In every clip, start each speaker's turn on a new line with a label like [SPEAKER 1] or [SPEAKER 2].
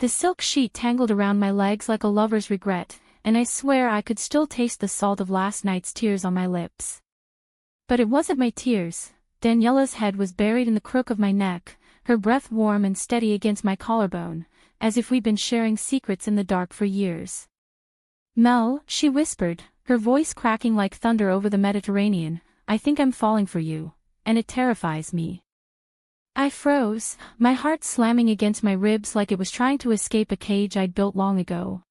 [SPEAKER 1] The silk sheet tangled around my legs like a lover's regret, and I swear I could still taste the salt of last night's tears on my lips. But it wasn't my tears. Daniela's head was buried in the crook of my neck, her breath warm and steady against my collarbone, as if we'd been sharing secrets in the dark for years. "Mel," she whispered, her voice cracking like thunder over the Mediterranean, "I think I'm falling for you, and it terrifies me." I froze, my heart slamming against my ribs like it was trying to escape a cage I'd built long ago.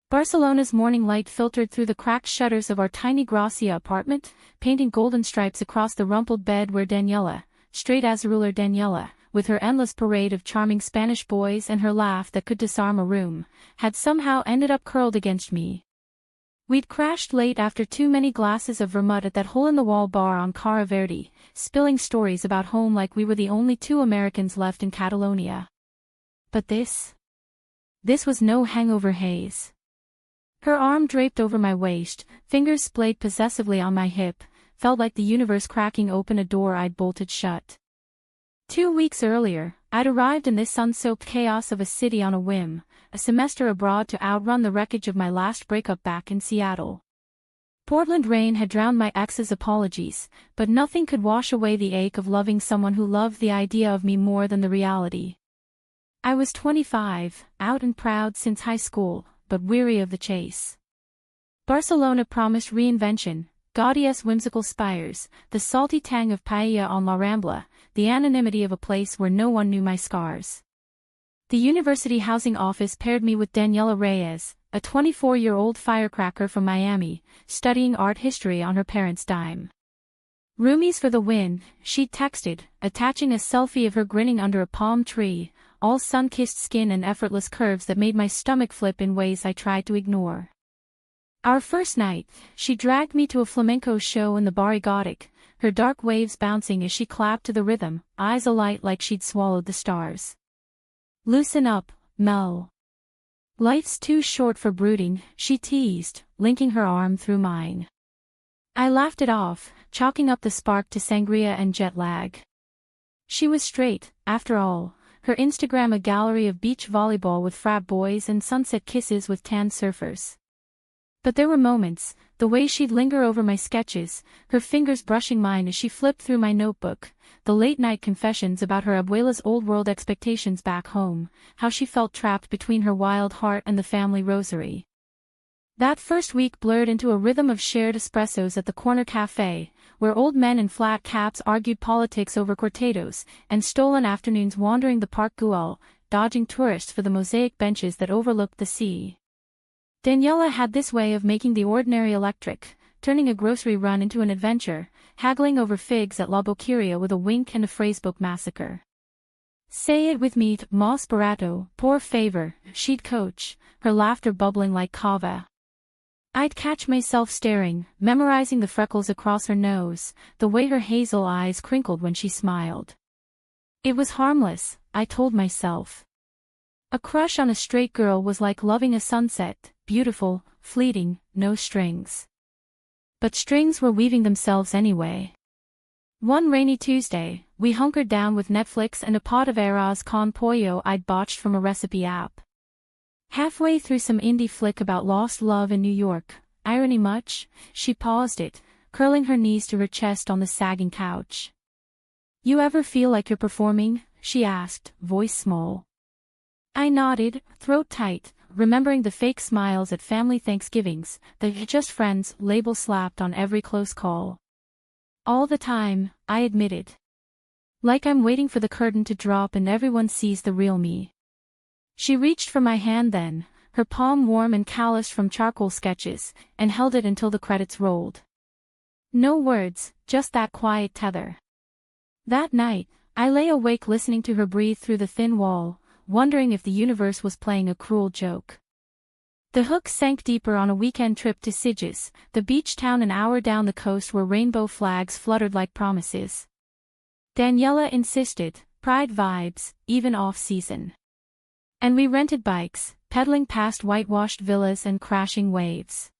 [SPEAKER 1] Barcelona's morning light filtered through the cracked shutters of our tiny Gracia apartment, painting golden stripes across the rumpled bed where Daniela, straight as a ruler Daniela, with her endless parade of charming Spanish boys and her laugh that could disarm a room, had somehow ended up curled against me. We'd crashed late after too many glasses of vermouth at that hole-in-the-wall bar on Cara Verde, spilling stories about home like we were the only two Americans left in Catalonia. But this was no hangover haze. Her arm draped over my waist, fingers splayed possessively on my hip, felt like the universe cracking open a door I'd bolted shut. 2 weeks earlier, I'd arrived in this sun-soaked chaos of a city on a whim, a semester abroad to outrun the wreckage of my last breakup back in Seattle. Portland rain had drowned my ex's apologies, but nothing could wash away the ache of loving someone who loved the idea of me more than the reality. I was 25, out and proud since high school, but weary of the chase. Barcelona promised reinvention, Gaudi's whimsical spires, the salty tang of paella on La Rambla, the anonymity of a place where no one knew my scars. The university housing office paired me with Daniela Reyes, a 24-year-old firecracker from Miami, studying art history on her parents' dime. "Roomies for the win," she'd texted, attaching a selfie of her grinning under a palm tree, all sun-kissed skin and effortless curves that made my stomach flip in ways I tried to ignore. Our first night, she dragged me to a flamenco show in the Barri Gothic, her dark waves bouncing as she clapped to the rhythm, eyes alight like she'd swallowed the stars. "Loosen up, Mel. Life's too short for brooding," she teased, linking her arm through mine. I laughed it off, chalking up the spark to sangria and jet lag. She was straight, after all, her Instagram a gallery of beach volleyball with frat boys and sunset kisses with tan surfers. But there were moments, the way she'd linger over my sketches, her fingers brushing mine as she flipped through my notebook, the late-night confessions about her abuela's old-world expectations back home, how she felt trapped between her wild heart and the family rosary. That first week blurred into a rhythm of shared espressos at the corner cafe, where old men in flat caps argued politics over cortados, and stolen afternoons wandering the Park Güell, dodging tourists for the mosaic benches that overlooked the sea. Daniela had this way of making the ordinary electric, turning a grocery run into an adventure, haggling over figs at La Boqueria with a wink and a phrasebook massacre. "Say it with me, mas barato, por favor," she'd coach, her laughter bubbling like kava. I'd catch myself staring, memorizing the freckles across her nose, the way her hazel eyes crinkled when she smiled. It was harmless, I told myself. A crush on a straight girl was like loving a sunset, beautiful, fleeting, no strings. But strings were weaving themselves anyway. One rainy Tuesday, we hunkered down with Netflix and a pot of arroz con pollo I'd botched from a recipe app. Halfway through some indie flick about lost love in New York, irony much, she paused it, curling her knees to her chest on the sagging couch. "You ever feel like you're performing?" she asked, voice small. I nodded, throat tight, remembering the fake smiles at family Thanksgivings, the "just friends" label slapped on every close call. "All the time," I admitted. "Like I'm waiting for the curtain to drop and everyone sees the real me." She reached for my hand then, her palm warm and calloused from charcoal sketches, and held it until the credits rolled. No words, just that quiet tether. That night, I lay awake listening to her breathe through the thin wall, wondering if the universe was playing a cruel joke. The hook sank deeper on a weekend trip to Sitges, the beach town an hour down the coast where rainbow flags fluttered like promises. Daniela insisted, pride vibes, even off-season. And we rented bikes, pedaling past whitewashed villas and crashing waves.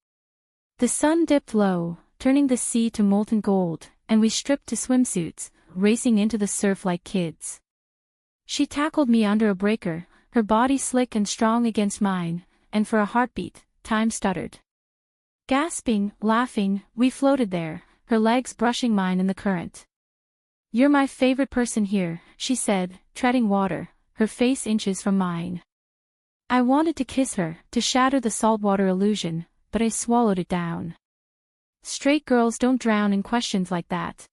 [SPEAKER 1] The sun dipped low, turning the sea to molten gold, and we stripped to swimsuits, racing into the surf like kids. She tackled me under a breaker, her body slick and strong against mine, and for a heartbeat, time stuttered. Gasping, laughing, we floated there, her legs brushing mine in the current. "You're my favorite person here," she said, treading water, her face inches from mine. I wanted to kiss her, to shatter the saltwater illusion, but I swallowed it down. Straight girls don't drown in questions like that.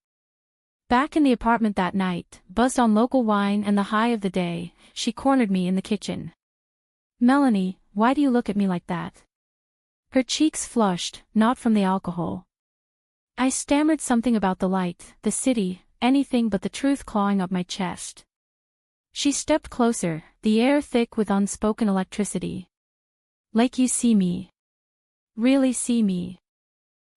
[SPEAKER 1] Back in the apartment that night, buzzed on local wine and the high of the day, she cornered me in the kitchen. "Melanie, why do you look at me like that?" Her cheeks flushed, not from the alcohol. I stammered something about the light, the city, anything but the truth clawing up my chest. She stepped closer, the air thick with unspoken electricity. "Like you see me. Really see me."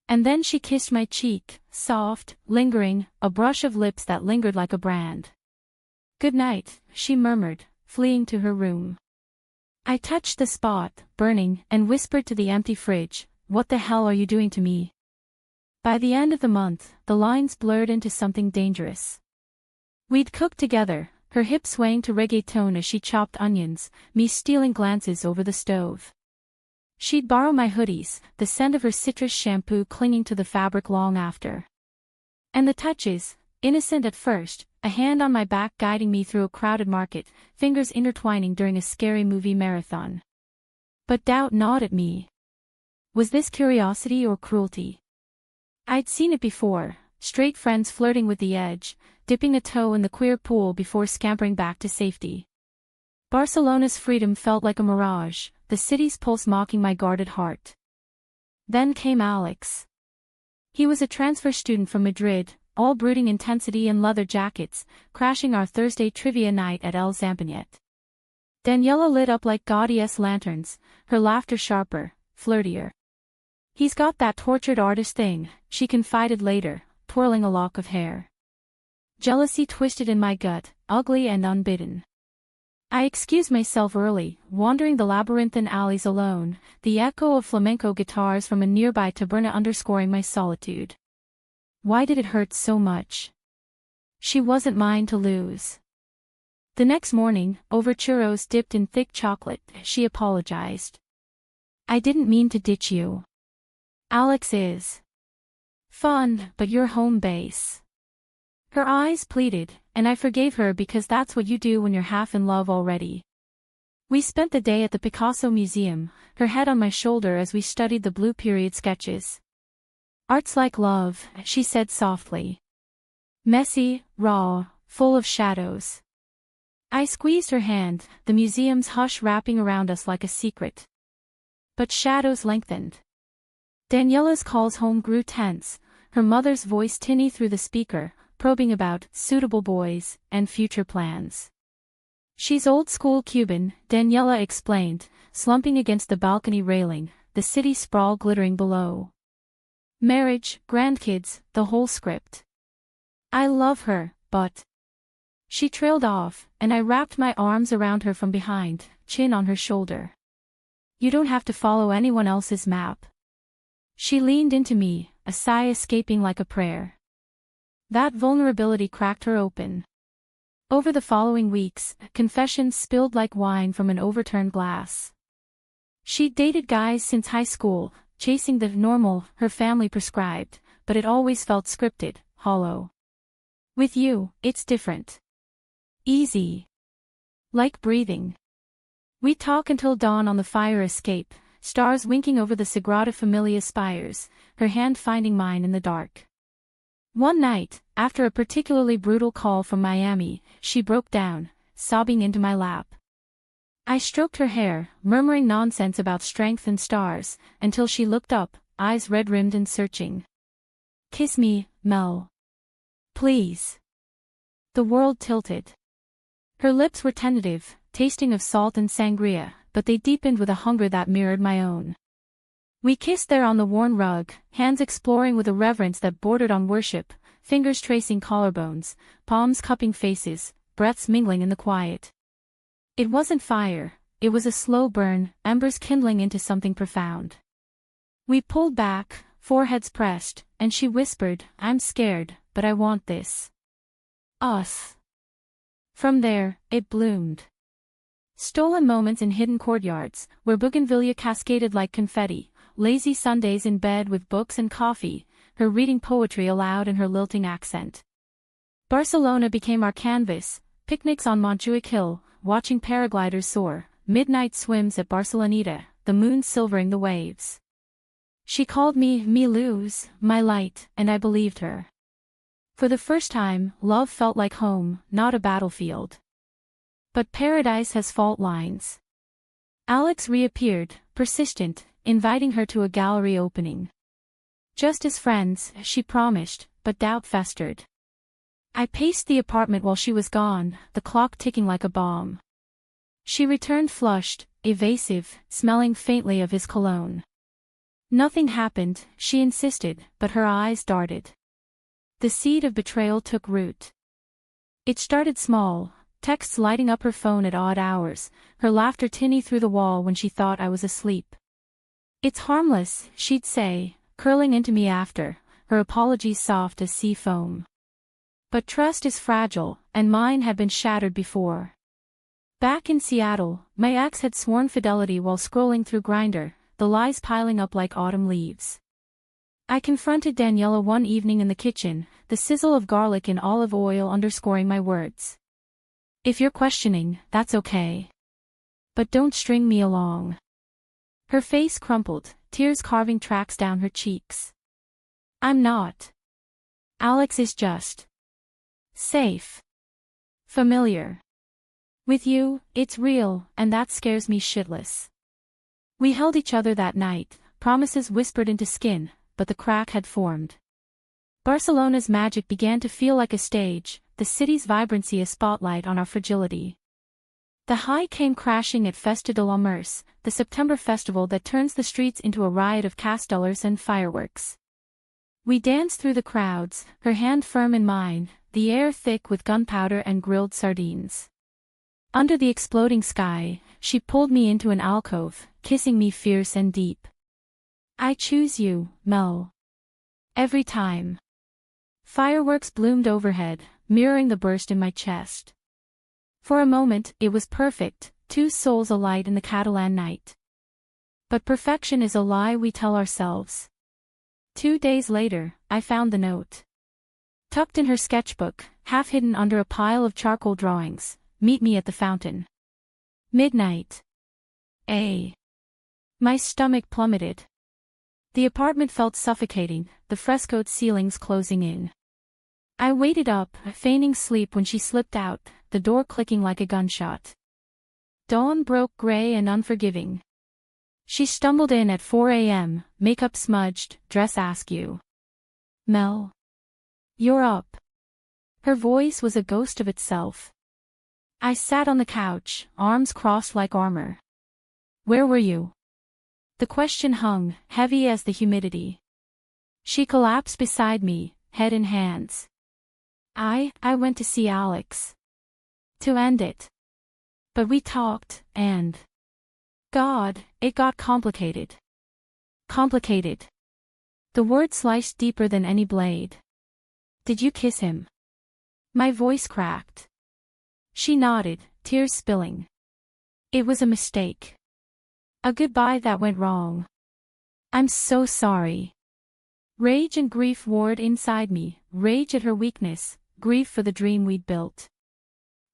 [SPEAKER 1] And then she kissed my cheek, soft, lingering, a brush of lips that lingered like a brand. "Good night," she murmured, fleeing to her room. I touched the spot, burning, and whispered to the empty fridge, "What the hell are you doing to me?" By the end of the month, the lines blurred into something dangerous. We'd cooked together, her hips swaying to reggaeton as she chopped onions, me stealing glances over the stove. She'd borrow my hoodies, the scent of her citrus shampoo clinging to the fabric long after. And the touches, innocent at first, a hand on my back guiding me through a crowded market, fingers intertwining during a scary movie marathon. But doubt gnawed at me. Was this curiosity or cruelty? I'd seen it before, straight friends flirting with the edge, dipping a toe in the queer pool before scampering back to safety. Barcelona's freedom felt like a mirage, the city's pulse mocking my guarded heart. Then came Alex. He was a transfer student from Madrid, all brooding intensity and leather jackets, crashing our Thursday trivia night at El Zampagnet. Daniela lit up like gaudy-esque lanterns, her laughter sharper, flirtier. "He's got that tortured artist thing," she confided later, twirling a lock of hair. Jealousy twisted in my gut, ugly and unbidden. I excused myself early, wandering the labyrinthine alleys alone, the echo of flamenco guitars from a nearby taberna underscoring my solitude. Why did it hurt so much? She wasn't mine to lose. The next morning, over churros dipped in thick chocolate, she apologized. "I didn't mean to ditch you. Alex is fun, but you're home base." Her eyes pleaded, and I forgave her because that's what you do when you're half in love already. We spent the day at the Picasso Museum, her head on my shoulder as we studied the Blue Period sketches. "Art's like love," she said softly. "Messy, raw, full of shadows." I squeezed her hand, the museum's hush wrapping around us like a secret. But shadows lengthened. Daniela's calls home grew tense, her mother's voice tinny through the speaker, probing about suitable boys and future plans. "She's old-school Cuban," Daniela explained, slumping against the balcony railing, the city sprawl glittering below. "Marriage, grandkids, the whole script. I love her, but..." She trailed off, and I wrapped my arms around her from behind, chin on her shoulder. "You don't have to follow anyone else's map." She leaned into me, a sigh escaping like a prayer. That vulnerability cracked her open. Over the following weeks, confessions spilled like wine from an overturned glass. She'd dated guys since high school, chasing the normal her family prescribed, but it always felt scripted, hollow. "With you, it's different. Easy. Like breathing." We talk until dawn on the fire escape, stars winking over the Sagrada Familia spires, her hand finding mine in the dark. One night, after a particularly brutal call from Miami, she broke down, sobbing into my lap. I stroked her hair, murmuring nonsense about strength and stars, until she looked up, eyes red-rimmed and searching. "Kiss me, Mel. Please." The world tilted. Her lips were tentative, tasting of salt and sangria, but they deepened with a hunger that mirrored my own. We kissed there on the worn rug, hands exploring with a reverence that bordered on worship, fingers tracing collarbones, palms cupping faces, breaths mingling in the quiet. It wasn't fire, it was a slow burn, embers kindling into something profound. We pulled back, foreheads pressed, and she whispered, "I'm scared, but I want this. Us." From there, it bloomed. Stolen moments in hidden courtyards, where bougainvillea cascaded like confetti, lazy Sundays in bed with books and coffee, her reading poetry aloud in her lilting accent. Barcelona became our canvas, picnics on Montjuic Hill, watching paragliders soar, midnight swims at Barceloneta, the moon silvering the waves. She called me luz, my light, and I believed her. For the first time, love felt like home, not a battlefield. But paradise has fault lines. Alex reappeared, persistent, inviting her to a gallery opening. Just as friends, she promised, but doubt festered. I paced the apartment while she was gone, the clock ticking like a bomb. She returned flushed, evasive, smelling faintly of his cologne. Nothing happened, she insisted, but her eyes darted. The seed of betrayal took root. It started small, texts lighting up her phone at odd hours, her laughter tinny through the wall when she thought I was asleep. "It's harmless," she'd say, curling into me after, her apologies soft as sea foam. But trust is fragile, and mine had been shattered before. Back in Seattle, my ex had sworn fidelity while scrolling through Grindr, the lies piling up like autumn leaves. I confronted Daniela one evening in the kitchen, the sizzle of garlic in olive oil underscoring my words. "If you're questioning, that's okay. But don't string me along." Her face crumpled, tears carving tracks down her cheeks. "I'm not. Alex is just safe. Familiar. With you, it's real, and that scares me shitless." We held each other that night, promises whispered into skin, but the crack had formed. Barcelona's magic began to feel like a stage, the city's vibrancy a spotlight on our fragility. The high came crashing at Festa de la Merce, the September festival that turns the streets into a riot of castellers and fireworks. We danced through the crowds, her hand firm in mine, the air thick with gunpowder and grilled sardines. Under the exploding sky, she pulled me into an alcove, kissing me fierce and deep. "I choose you, Mel. Every time." Fireworks bloomed overhead, mirroring the burst in my chest. For a moment, it was perfect, two souls alight in the Catalan night. But perfection is a lie we tell ourselves. 2 days later, I found the note. Tucked in her sketchbook, half hidden under a pile of charcoal drawings, "Meet me at the fountain. Midnight." My stomach plummeted. The apartment felt suffocating, the frescoed ceilings closing in. I waited up, feigning sleep when she slipped out, the door clicking like a gunshot. Dawn broke gray and unforgiving. She stumbled in at 4 a.m., makeup smudged, dress askew. "Mel. You're up." Her voice was a ghost of itself. I sat on the couch, arms crossed like armor. "Where were you?" The question hung, heavy as the humidity. She collapsed beside me, head in hands. I went to see Alex. To end it. But we talked, and God, it got complicated. Complicated. The word sliced deeper than any blade. "Did you kiss him?" My voice cracked. She nodded, tears spilling. "It was a mistake. A goodbye that went wrong. I'm so sorry." Rage and grief warred inside me, rage at her weakness, grief for the dream we'd built.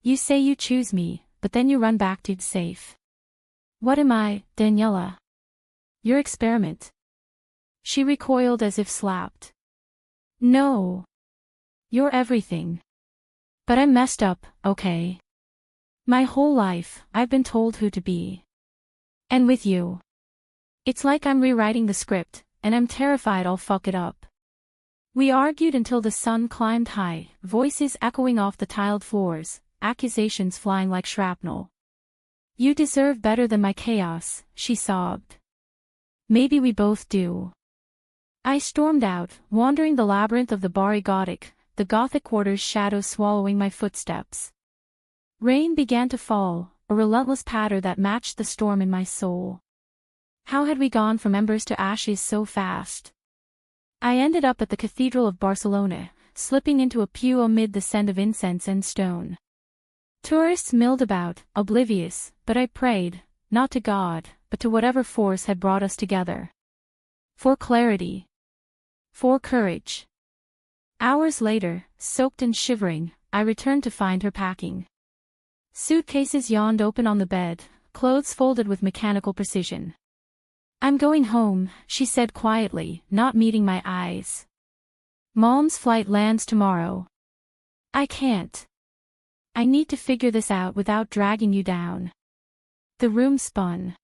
[SPEAKER 1] "You say you choose me, but then you run back to safe. What am I, Daniela? Your experiment?" She recoiled as if slapped. "No. You're everything. But I'm messed up, okay? My whole life, I've been told who to be. And with you, it's like I'm rewriting the script, and I'm terrified I'll fuck it up." We argued until the sun climbed high, voices echoing off the tiled floors, accusations flying like shrapnel. "You deserve better than my chaos," she sobbed. "Maybe we both do." I stormed out, wandering the labyrinth of the Bari Gothic, the Gothic quarter's shadows swallowing my footsteps. Rain began to fall, a relentless patter that matched the storm in my soul. How had we gone from embers to ashes so fast? I ended up at the Cathedral of Barcelona, slipping into a pew amid the scent of incense and stone. Tourists milled about, oblivious, but I prayed, not to God, but to whatever force had brought us together. For clarity. For courage. Hours later, soaked and shivering, I returned to find her packing. Suitcases yawned open on the bed, clothes folded with mechanical precision. "I'm going home," she said quietly, not meeting my eyes. "Mom's flight lands tomorrow." "I can't. I need to figure this out without dragging you down." The room spun.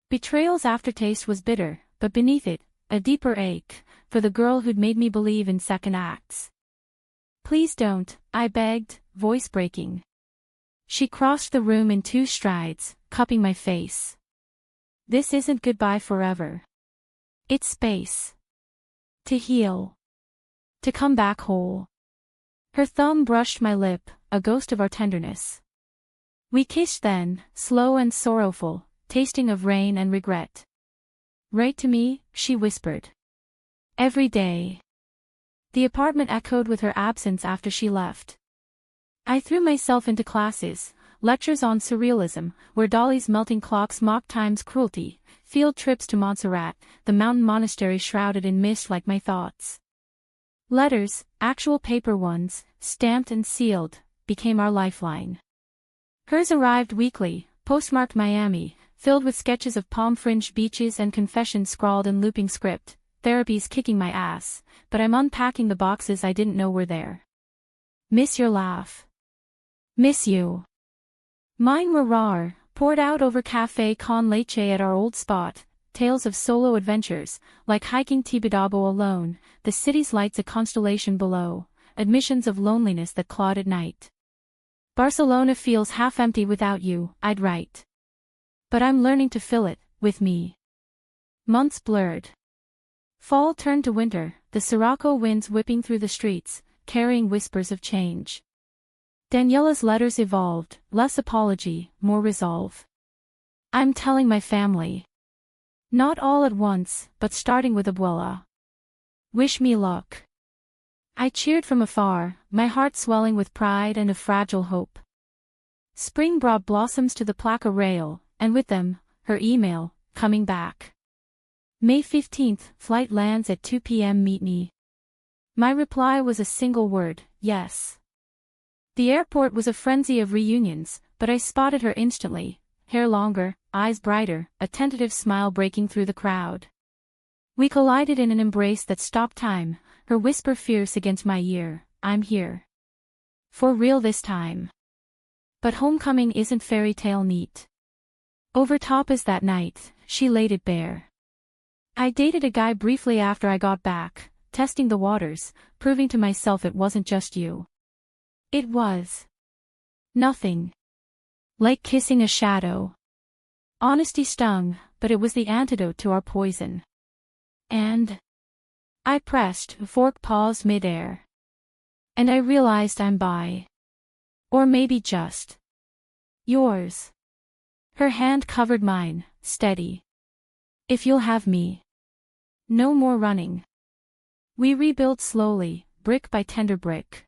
[SPEAKER 1] Betrayal's aftertaste was bitter, but beneath it, a deeper ache, for the girl who'd made me believe in second acts. "Please don't," I begged, voice breaking. She crossed the room in 2 strides, cupping my face. "This isn't goodbye forever. It's space. To heal. To come back whole." Her thumb brushed my lip, a ghost of our tenderness. We kissed then, slow and sorrowful, tasting of rain and regret. "Write to me," she whispered. "Every day." The apartment echoed with her absence after she left. I threw myself into classes, lectures on surrealism, where Dolly's melting clocks mocked time's cruelty, field trips to Montserrat, the mountain monastery shrouded in mist like my thoughts. Letters, actual paper ones, stamped and sealed, became our lifeline. Hers arrived weekly, postmarked Miami, filled with sketches of palm-fringed beaches and confessions scrawled in looping script. Therapy's kicking my ass, but I'm unpacking the boxes I didn't know were there. "Miss your laugh. Miss you." Mine were raw, poured out over café con leche at our old spot, tales of solo adventures, like hiking Tibidabo alone, the city's lights a constellation below, admissions of loneliness that clawed at night. "Barcelona feels half empty without you," I'd write. "But I'm learning to fill it, with me." Months blurred. Fall turned to winter, the Sirocco winds whipping through the streets, carrying whispers of change. Daniela's letters evolved, less apology, more resolve. "I'm telling my family. Not all at once, but starting with Abuela. Wish me luck." I cheered from afar, my heart swelling with pride and a fragile hope. Spring brought blossoms to the placa rail, and with them, her email, coming back. "May 15th, flight lands at 2 p.m. Meet me." My reply was a single word, yes. The airport was a frenzy of reunions, but I spotted her instantly, hair longer, eyes brighter, a tentative smile breaking through the crowd. We collided in an embrace that stopped time, her whisper fierce against my ear, "I'm here. For real this time." But homecoming isn't fairy tale neat. Overtop as that night, she laid it bare. I dated a guy briefly after I got back, testing the waters, proving to myself it wasn't just you. It was nothing. Like kissing a shadow. Honesty stung, but it was the antidote to our poison. And I pressed, fork paused midair. And I realized I'm bi. Or maybe just yours. Her hand covered mine, steady. "If you'll have me. No more running." We rebuilt slowly, brick by tender brick.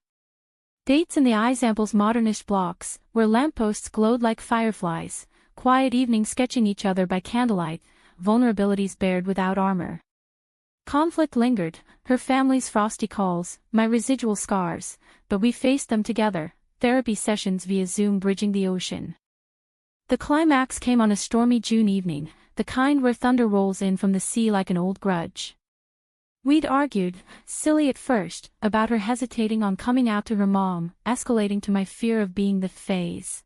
[SPEAKER 1] Dates in the Isample's modernist blocks, where lampposts glowed like fireflies, quiet evenings sketching each other by candlelight, vulnerabilities bared without armor. Conflict lingered, her family's frosty calls, my residual scars, but we faced them together, therapy sessions via Zoom bridging the ocean. The climax came on a stormy June evening, the kind where thunder rolls in from the sea like an old grudge. We'd argued, silly at first, about her hesitating on coming out to her mom, escalating to my fear of being the phase.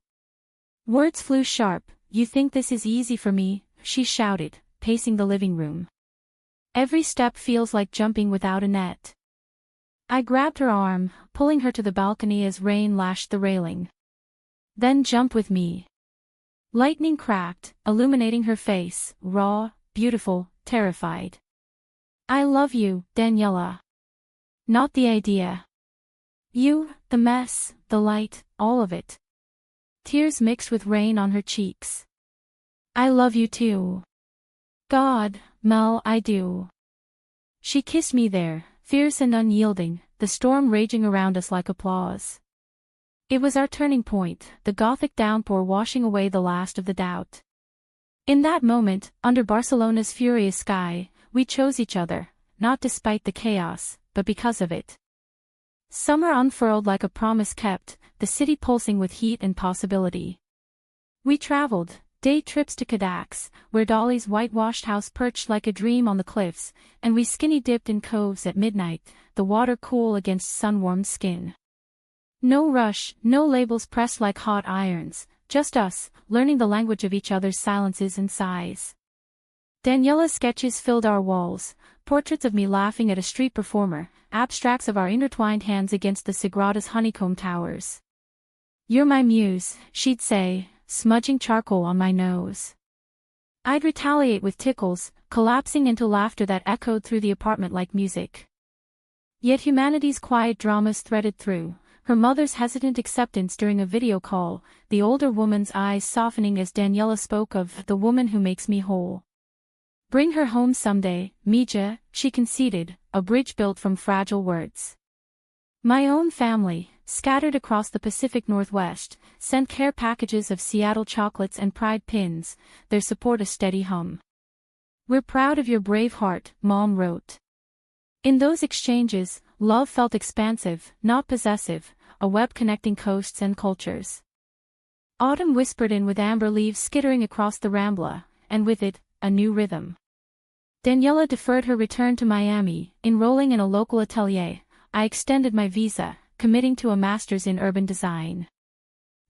[SPEAKER 1] Words flew sharp. "You think this is easy for me?" she shouted, pacing the living room. "Every step feels like jumping without a net." I grabbed her arm, pulling her to the balcony as rain lashed the railing. "Then jump with me." Lightning cracked, illuminating her face, raw, beautiful, terrified. "I love you, Daniela. Not the idea. You, the mess, the light, all of it." Tears mixed with rain on her cheeks. "I love you too. God, Mel, I do." She kissed me there, fierce and unyielding, the storm raging around us like applause. It was our turning point, the Gothic downpour washing away the last of the doubt. In that moment, under Barcelona's furious sky, we chose each other, not despite the chaos, but because of it. Summer unfurled like a promise kept, the city pulsing with heat and possibility. We traveled, day trips to Cadaqués, where Dolly's whitewashed house perched like a dream on the cliffs, and we skinny dipped in coves at midnight, the water cool against sun-warmed skin. No rush, no labels pressed like hot irons, just us, learning the language of each other's silences and sighs. Daniela's sketches filled our walls, portraits of me laughing at a street performer, abstracts of our intertwined hands against the Sagrada's honeycomb towers. "You're my muse," she'd say, smudging charcoal on my nose. I'd retaliate with tickles, collapsing into laughter that echoed through the apartment like music. Yet humanity's quiet dramas threaded through, her mother's hesitant acceptance during a video call, the older woman's eyes softening as Daniela spoke of the woman who makes me whole. "Bring her home someday, Mija," she conceded, a bridge built from fragile words. My own family, scattered across the Pacific Northwest, sent care packages of Seattle chocolates and pride pins, their support a steady hum. "We're proud of your brave heart," Mom wrote. In those exchanges, love felt expansive, not possessive, a web connecting coasts and cultures. Autumn whispered in with amber leaves skittering across the Rambla, and with it, a new rhythm. Daniela deferred her return to Miami, enrolling in a local atelier. I extended my visa, committing to a master's in urban design.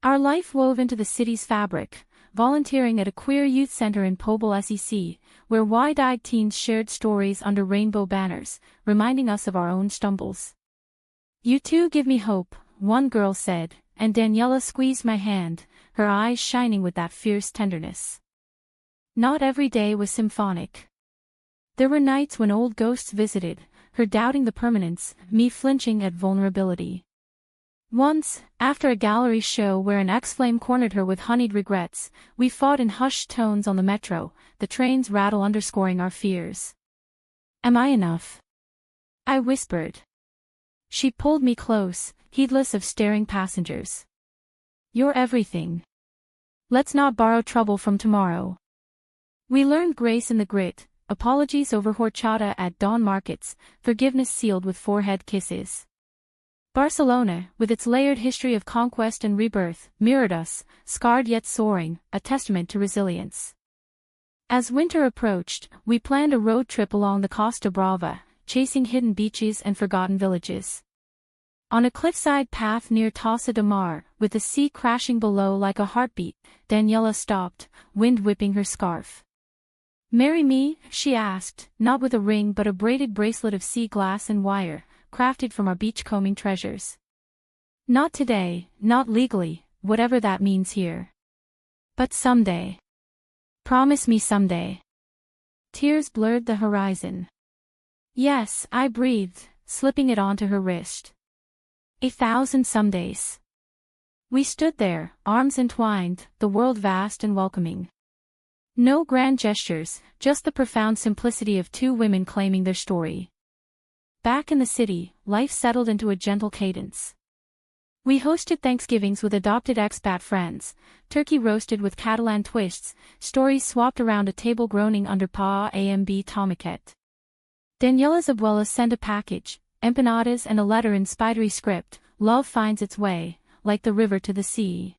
[SPEAKER 1] Our life wove into the city's fabric, volunteering at a queer youth center in Pobl SEC, where wide-eyed teens shared stories under rainbow banners, reminding us of our own stumbles. "You too give me hope," one girl said, and Daniela squeezed my hand, her eyes shining with that fierce tenderness. Not every day was symphonic. There were nights when old ghosts visited, her doubting the permanence, me flinching at vulnerability. Once, after a gallery show where an ex-flame cornered her with honeyed regrets, we fought in hushed tones on the metro, the train's rattle underscoring our fears. "Am I enough?" I whispered. She pulled me close, heedless of staring passengers. "You're everything. Let's not borrow trouble from tomorrow." We learned grace in the grit, apologies over horchata at dawn markets, forgiveness sealed with forehead kisses. Barcelona, with its layered history of conquest and rebirth, mirrored us, scarred yet soaring, a testament to resilience. As winter approached, we planned a road trip along the Costa Brava, chasing hidden beaches and forgotten villages. On a cliffside path near Tossa de Mar, with the sea crashing below like a heartbeat, Daniela stopped, wind whipping her scarf. "Marry me?" she asked, not with a ring but a braided bracelet of sea glass and wire, crafted from our beachcombing treasures. "Not today, not legally, whatever that means here. But someday. Promise me someday." Tears blurred the horizon. "Yes," I breathed, slipping it onto her wrist. 1,000 somedays. We stood there, arms entwined, the world vast and welcoming. No grand gestures, just the profound simplicity of two women claiming their story. Back in the city, life settled into a gentle cadence. We hosted Thanksgivings with adopted expat friends, turkey roasted with Catalan twists, stories swapped around a table groaning under Pa amb tomàquet. Daniela's abuela sent a package, empanadas and a letter in spidery script. Love finds its way, like the river to the sea.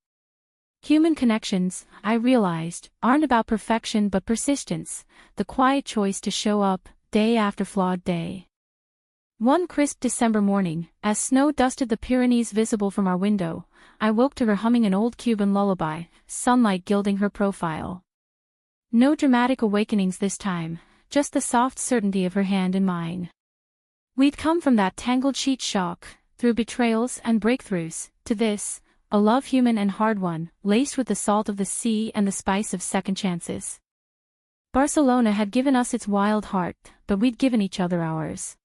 [SPEAKER 1] Human connections, I realized, aren't about perfection but persistence, the quiet choice to show up, day after flawed day. One crisp December morning, as snow dusted the Pyrenees visible from our window, I woke to her humming an old Cuban lullaby, sunlight gilding her profile. No dramatic awakenings this time, just the soft certainty of her hand in mine. We'd come from that tangled sheet shock, through betrayals and breakthroughs, to this, a love human and hard one, laced with the salt of the sea and the spice of second chances. Barcelona had given us its wild heart, but we'd given each other ours.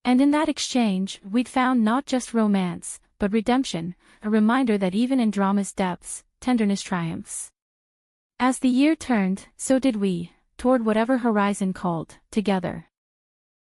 [SPEAKER 1] And in that exchange, we'd found not just romance, but redemption, a reminder that even in drama's depths, tenderness triumphs. As the year turned, so did we, toward whatever horizon called, together.